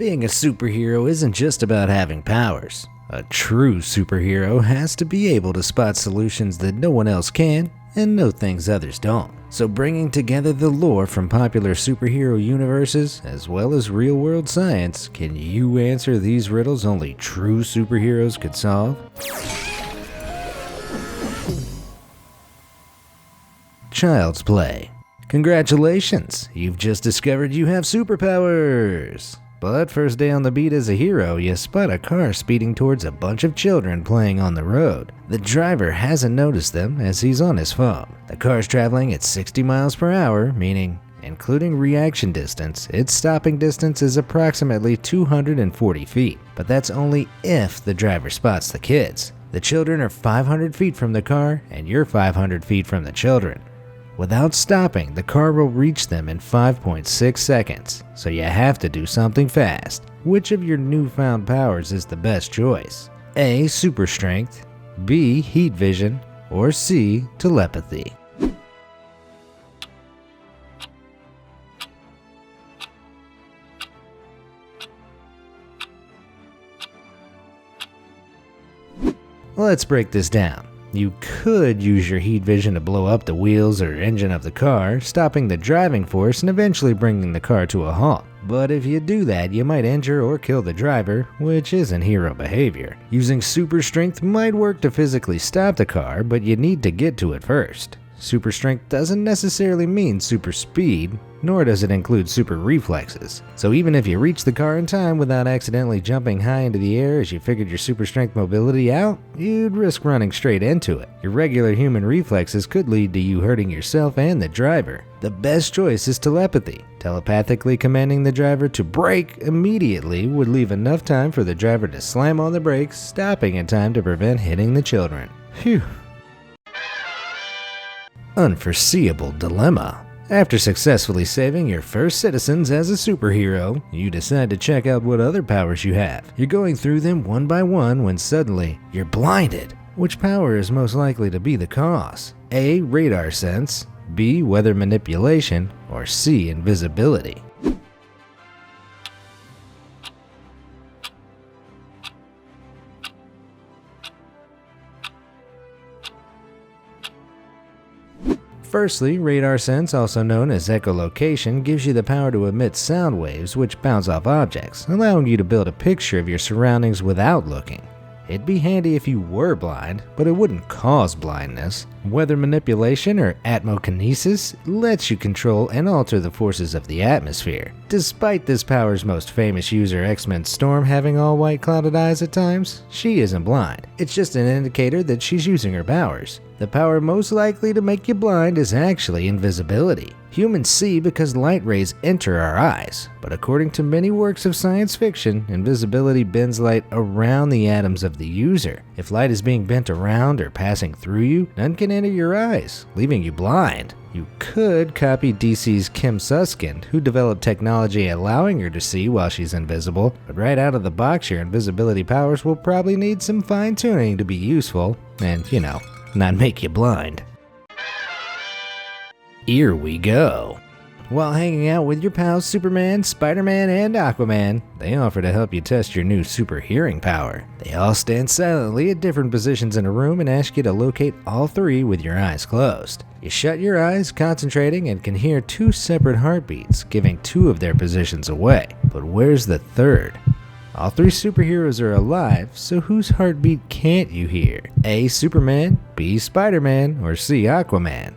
Being a superhero isn't just about having powers. A true superhero has to be able to spot solutions that no one else can and know things others don't. So bringing together the lore from popular superhero universes as well as real-world science, can you answer these riddles only true superheroes could solve? Child's Play. Congratulations, you've just discovered you have superpowers! But first day on the beat as a hero, you spot a car speeding towards a bunch of children playing on the road. The driver hasn't noticed them as he's on his phone. The car's traveling at 60 miles per hour, meaning, including reaction distance, its stopping distance is approximately 240 feet. But that's only if the driver spots the kids. The children are 500 feet from the car, and you're 500 feet from the children. Without stopping, the car will reach them in 5.6 seconds, so you have to do something fast. Which of your newfound powers is the best choice? A. Super strength, B. Heat vision, or C. Telepathy? Let's break this down. You could use your heat vision to blow up the wheels or engine of the car, stopping the driving force and eventually bringing the car to a halt. But if you do that, you might injure or kill the driver, which isn't hero behavior. Using super strength might work to physically stop the car, but you need to get to it first. Super strength doesn't necessarily mean super speed, nor does it include super reflexes. So even if you reach the car in time without accidentally jumping high into the air as you figured your super strength mobility out, you'd risk running straight into it. Your regular human reflexes could lead to you hurting yourself and the driver. The best choice is telepathy. Telepathically commanding the driver to brake immediately would leave enough time for the driver to slam on the brakes, stopping in time to prevent hitting the children. Phew. Unforeseeable dilemma. After successfully saving your first citizens as a superhero, you decide to check out what other powers you have. You're going through them one by one when suddenly you're blinded. Which power is most likely to be the cause? A. Radar sense, B. Weather manipulation, or C. Invisibility? Firstly, radar sense, also known as echolocation, gives you the power to emit sound waves which bounce off objects, allowing you to build a picture of your surroundings without looking. It'd be handy if you were blind, but it wouldn't cause blindness. Weather manipulation, or atmokinesis, lets you control and alter the forces of the atmosphere. Despite this power's most famous user, X-Men Storm, having all white clouded eyes at times, she isn't blind. It's just an indicator that she's using her powers. The power most likely to make you blind is actually invisibility. Humans see because light rays enter our eyes, but according to many works of science fiction, invisibility bends light around the atoms of the user. If light is being bent around or passing through you, none can enter your eyes, leaving you blind. You could copy DC's Kim Susskind, who developed technology allowing her to see while she's invisible, but right out of the box your invisibility powers will probably need some fine-tuning to be useful, and, not make you blind. Here we go. While hanging out with your pals Superman, Spider-Man, and Aquaman, they offer to help you test your new super hearing power. They all stand silently at different positions in a room and ask you to locate all three with your eyes closed. You shut your eyes, concentrating, and can hear two separate heartbeats, giving two of their positions away. But where's the third? All three superheroes are alive, so whose heartbeat can't you hear? A. Superman, B. Spider-Man, or C. Aquaman?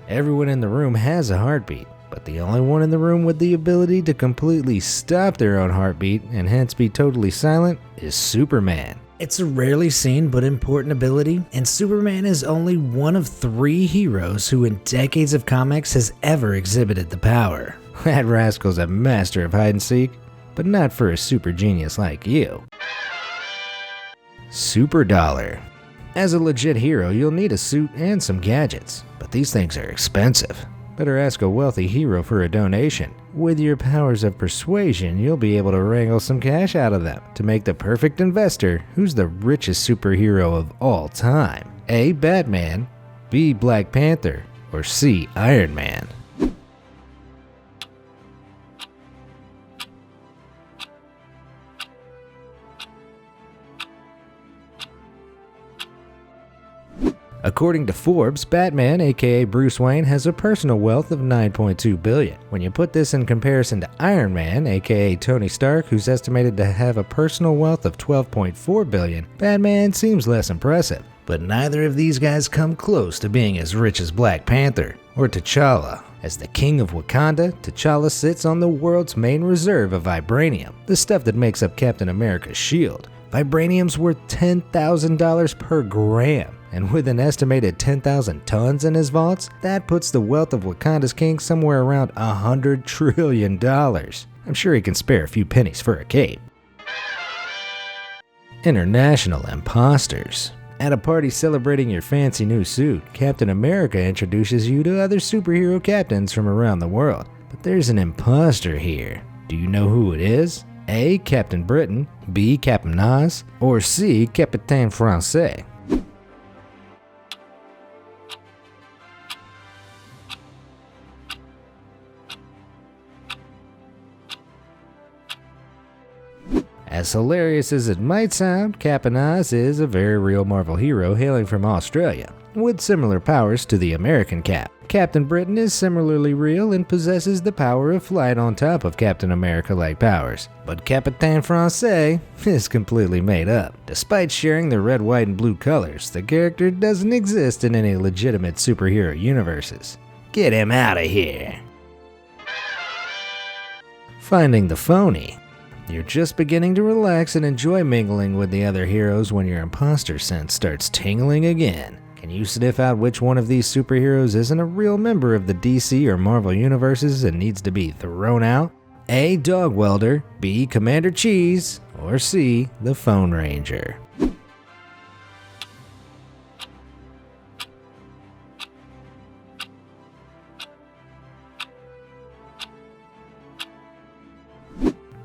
Everyone in the room has a heartbeat, but the only one in the room with the ability to completely stop their own heartbeat and hence be totally silent is Superman. It's a rarely seen but important ability, and Superman is only one of 3 heroes who in decades of comics has ever exhibited the power. That rascal's a master of hide and seek, but not for a super genius like you. SUPERDOLLAR. As a legit hero, you'll need a suit and some gadgets, but these things are expensive. Better ask a wealthy hero for a donation. With your powers of persuasion, you'll be able to wrangle some cash out of them to make the perfect investor. Who's the richest superhero of all time? A. Batman, B. Black Panther, or C. Iron Man? According to Forbes, Batman, aka Bruce Wayne, has a personal wealth of $9.2 billion. When you put this in comparison to Iron Man, aka Tony Stark, who's estimated to have a personal wealth of $12.4 billion, Batman seems less impressive. But neither of these guys come close to being as rich as Black Panther or T'Challa. As the king of Wakanda, T'Challa sits on the world's main reserve of vibranium, the stuff that makes up Captain America's shield. Vibranium's worth $10,000 per gram. And with an estimated 10,000 tons in his vaults, that puts the wealth of Wakanda's king somewhere around $100 trillion. I'm sure he can spare a few pennies for a cape. International imposters. At a party celebrating your fancy new suit, Captain America introduces you to other superhero captains from around the world. But there's an imposter here. Do you know who it is? A. Captain Britain, B. Captain Oz, or C. Capitaine Francais? As hilarious as it might sound, Captain Oz is a very real Marvel hero hailing from Australia, with similar powers to the American Cap. Captain Britain is similarly real and possesses the power of flight on top of Captain America-like powers. But Capitaine Francais is completely made up. Despite sharing the red, white, and blue colors, the character doesn't exist in any legitimate superhero universes. Get him out of here! Finding the phony. You're just beginning to relax and enjoy mingling with the other heroes when your imposter sense starts tingling again. Can you sniff out which one of these superheroes isn't a real member of the DC or Marvel universes and needs to be thrown out? A. Dog Welder, B. Commander Cheese, or C. The Phone Ranger?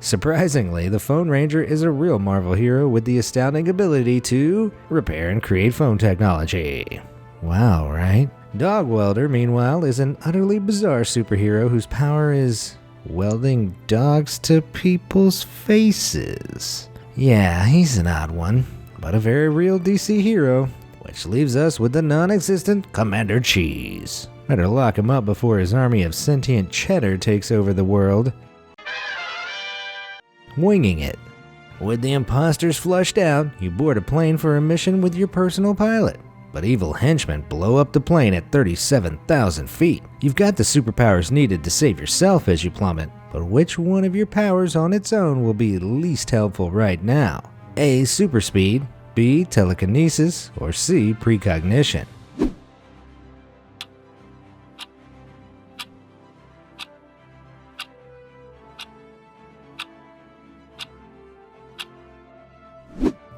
Surprisingly, the Phone Ranger is a real Marvel hero with the astounding ability to repair and create phone technology. Wow, right? Dog Welder, meanwhile, is an utterly bizarre superhero whose power is welding dogs to people's faces. Yeah, he's an odd one, but a very real DC hero, which leaves us with the non-existent Commander Cheese. Better lock him up before his army of sentient cheddar takes over the world. Winging it. With the imposters flushed out, you board a plane for a mission with your personal pilot. But evil henchmen blow up the plane at 37,000 feet. You've got the superpowers needed to save yourself as you plummet, but which one of your powers on its own will be least helpful right now? A. Super speed, B. Telekinesis, or C. Precognition?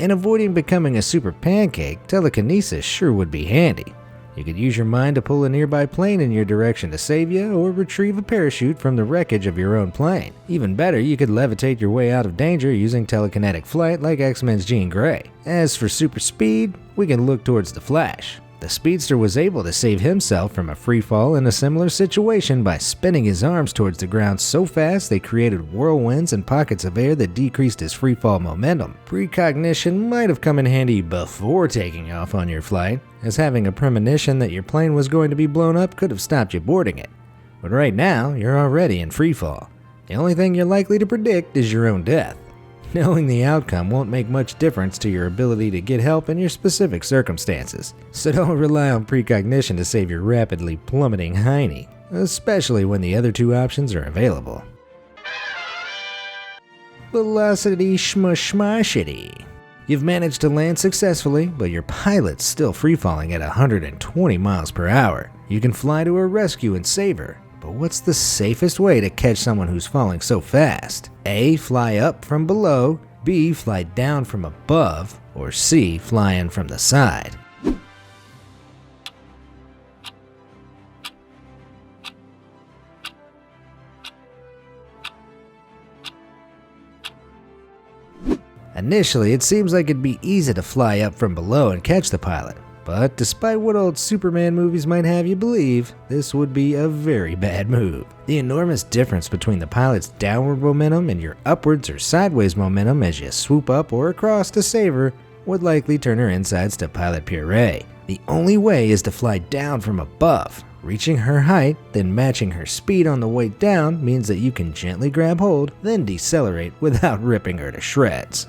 In avoiding becoming a super pancake, telekinesis sure would be handy. You could use your mind to pull a nearby plane in your direction to save you, or retrieve a parachute from the wreckage of your own plane. Even better, you could levitate your way out of danger using telekinetic flight like X-Men's Jean Grey. As for super speed, we can look towards the Flash. The speedster was able to save himself from a free fall in a similar situation by spinning his arms towards the ground so fast they created whirlwinds and pockets of air that decreased his free fall momentum. Precognition might have come in handy before taking off on your flight, as having a premonition that your plane was going to be blown up could have stopped you boarding it. But right now, you're already in free fall. The only thing you're likely to predict is your own death. Knowing the outcome won't make much difference to your ability to get help in your specific circumstances, so don't rely on precognition to save your rapidly plummeting hiney, especially when the other two options are available. Velocity SCHMA-SCHMOSITY. You've managed to land successfully, but your pilot's still free-falling at 120 miles per hour. You can fly to her rescue and save her. But what's the safest way to catch someone who's falling so fast? A. Fly up from below, B. Fly down from above, or C. Fly in from the side? Initially, it seems like it'd be easy to fly up from below and catch the pilot, but despite what old Superman movies might have you believe, this would be a very bad move. The enormous difference between the pilot's downward momentum and your upwards or sideways momentum as you swoop up or across to save her would likely turn her insides to pilot puree. The only way is to fly down from above. Reaching her height, then matching her speed on the way down means that you can gently grab hold, then decelerate without ripping her to shreds.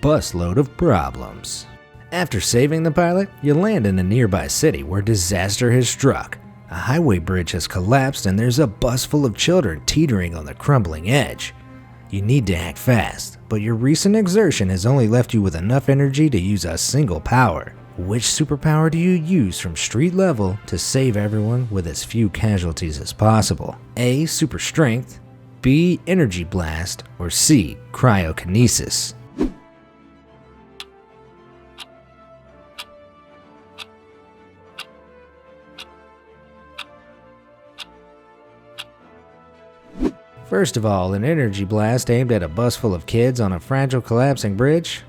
Busload of problems. After saving the pilot, you land in a nearby city where disaster has struck. A highway bridge has collapsed and there's a bus full of children teetering on the crumbling edge. You need to act fast, but your recent exertion has only left you with enough energy to use a single power. Which superpower do you use from street level to save everyone with as few casualties as possible? A. Super Strength, B. Energy Blast, or C. Cryokinesis? First of all, an energy blast aimed at a bus full of kids on a fragile collapsing bridge?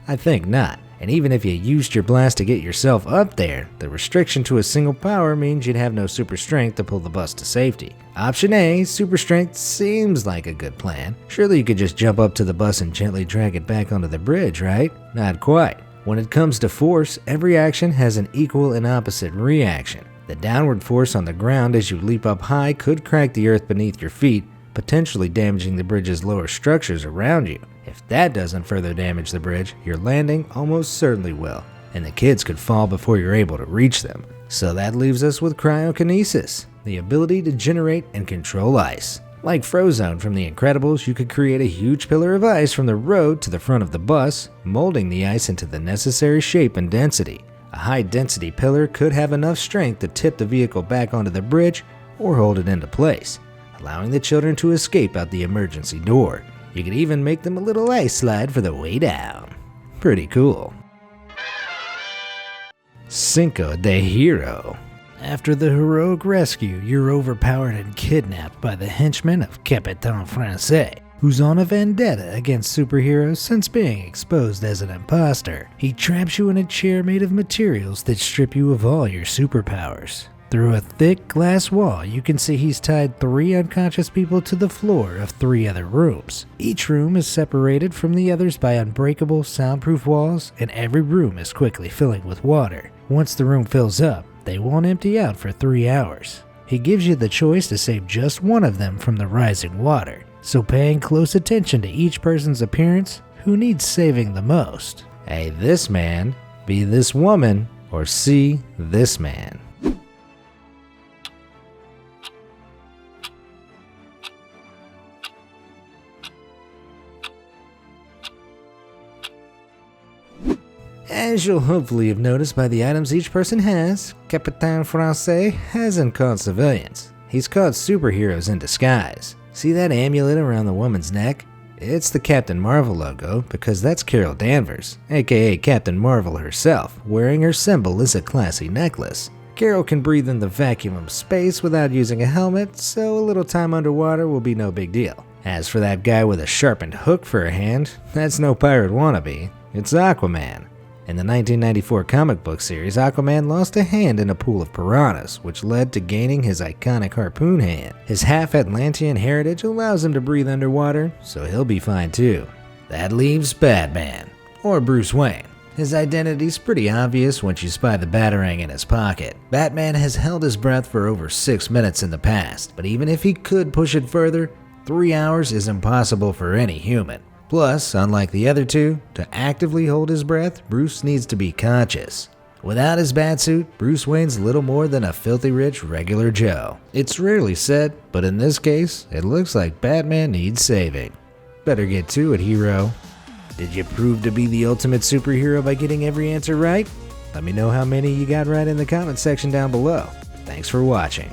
I think not. And even if you used your blast to get yourself up there, the restriction to a single power means you'd have no super strength to pull the bus to safety. Option A, super strength, seems like a good plan. Surely you could just jump up to the bus and gently drag it back onto the bridge, right? Not quite. When it comes to force, every action has an equal and opposite reaction. The downward force on the ground as you leap up high could crack the earth beneath your feet, potentially damaging the bridge's lower structures around you. If that doesn't further damage the bridge, your landing almost certainly will, and the kids could fall before you're able to reach them. So that leaves us with cryokinesis, the ability to generate and control ice. Like Frozone from The Incredibles, you could create a huge pillar of ice from the road to the front of the bus, molding the ice into the necessary shape and density. A high-density pillar could have enough strength to tip the vehicle back onto the bridge or hold it into place, allowing the children to escape out the emergency door. You could even make them a little ice slide for the way down. Pretty cool. SINKO the Hero. After the heroic rescue, you're overpowered and kidnapped by the henchmen of Capitaine Francais, who's on a vendetta against superheroes since being exposed as an imposter. He traps you in a chair made of materials that strip you of all your superpowers. Through a thick glass wall, you can see he's tied 3 unconscious people to the floor of 3 other rooms. Each room is separated from the others by unbreakable, soundproof walls, and every room is quickly filling with water. Once the room fills up, they won't empty out for 3 hours. He gives you the choice to save just one of them from the rising water, so paying close attention to each person's appearance, who needs saving the most? A. This man, B. This woman, or C. This man? As you'll hopefully have noticed by the items each person has, Capitaine Francais hasn't caught civilians. He's caught superheroes in disguise. See that amulet around the woman's neck? It's the Captain Marvel logo because that's Carol Danvers, aka Captain Marvel herself, wearing her symbol as a classy necklace. Carol can breathe in the vacuum of space without using a helmet, so a little time underwater will be no big deal. As for that guy with a sharpened hook for a hand, that's no pirate wannabe, it's Aquaman. In the 1994 comic book series, Aquaman lost a hand in a pool of piranhas, which led to gaining his iconic harpoon hand. His half-Atlantean heritage allows him to breathe underwater, so he'll be fine too. That leaves Batman, or Bruce Wayne. His identity's pretty obvious once you spy the Batarang in his pocket. Batman has held his breath for over 6 minutes in the past, but even if he could push it further, 3 hours is impossible for any human. Plus, unlike the other two, to actively hold his breath, Bruce needs to be conscious. Without his batsuit, Bruce Wayne's little more than a filthy rich regular Joe. It's rarely said, but in this case, it looks like Batman needs saving. Better get to it, hero. Did you prove to be the ultimate superhero by getting every answer right? Let me know how many you got right in the comment section down below. Thanks for watching.